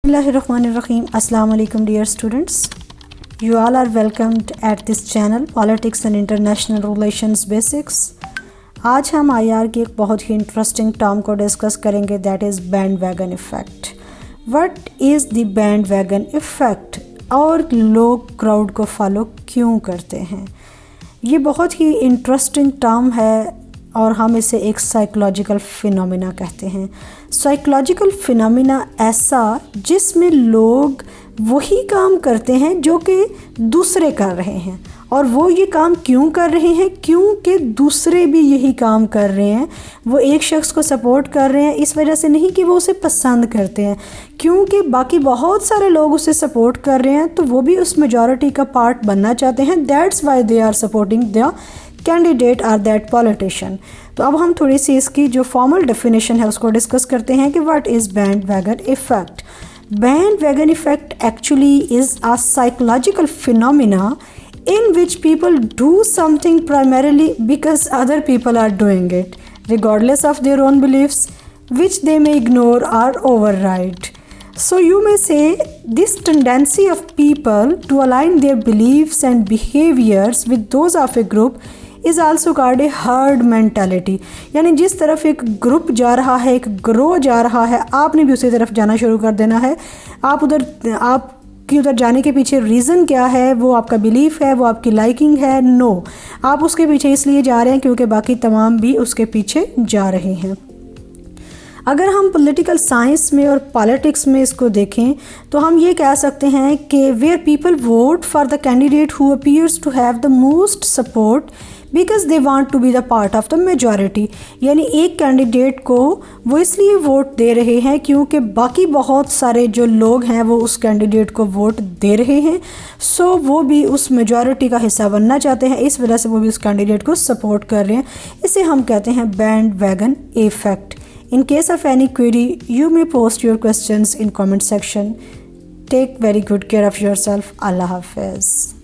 Bismillahirrahmanirrahim. Assalamu alaikum dear students. You all are welcomed at this channel Politics and International Relations Basics. आज हम IR की एक बहुत ही interesting term को discuss करेंगे, that is band wagon effect. What is the band wagon effect और लोग crowd को फॉलो क्यों करते हैं. ये बहुत ही इंटरेस्टिंग टर्म है और हम इसे एक साइकोलॉजिकल फिनोमिना कहते हैं. साइकोलॉजिकल फिनोमिना ऐसा जिसमें लोग वही काम करते हैं जो कि दूसरे कर रहे हैं, और वो ये काम क्यों कर रहे हैं, क्योंकि दूसरे भी यही काम कर रहे हैं. वो एक शख्स को सपोर्ट कर रहे हैं इस वजह से नहीं कि वो उसे पसंद करते हैं, क्योंकि बाकी बहुत सारे लोग उसे सपोर्ट कर रहे हैं तो वो भी उस मेजॉरिटी का पार्ट बनना चाहते हैं. That's why they are supporting the candidate or that politician. तो अब हम थोड़ी सी इसकी जो फॉर्मल डेफिनेशन है उसको डिस्कस करते हैं कि what is band wagon effect. Band wagon effect actually is a psychological phenomena in which people do something primarily because other people are doing it, regardless of their own beliefs, which they may ignore or override. So you may say this tendency of people to align their beliefs and behaviors with those of a group is also called a herd mentality. यानी जिस तरफ एक group जा रहा है, एक ग्रोह जा रहा है, आपने भी उसी तरफ जाना शुरू कर देना है. आप कि उधर जाने के पीछे रीज़न क्या है, वो आपका बिलीफ है, वो आपकी लाइकिंग है. नो, आप उसके पीछे इसलिए जा रहे हैं क्योंकि बाकी तमाम भी उसके पीछे जा रहे हैं. अगर हम पॉलिटिकल साइंस में और पॉलिटिक्स में इसको देखें तो हम ये कह सकते हैं कि where people vote for the candidate who appears to have the most support because they want to be the part of the majority. यानी एक कैंडिडेट को वो इसलिए वोट दे रहे हैं क्योंकि बाकी बहुत सारे जो लोग हैं वो उस कैंडिडेट को वोट दे रहे हैं, सो वो भी उस मेजॉरिटी का हिस्सा बनना चाहते हैं, इस वजह से वो भी उस कैंडिडेट को सपोर्ट कर रहे हैं. इसे हम कहते हैं band wagon effect. In case of any query, you may post your questions in comment section. Take very good care of yourself. Allah Hafiz.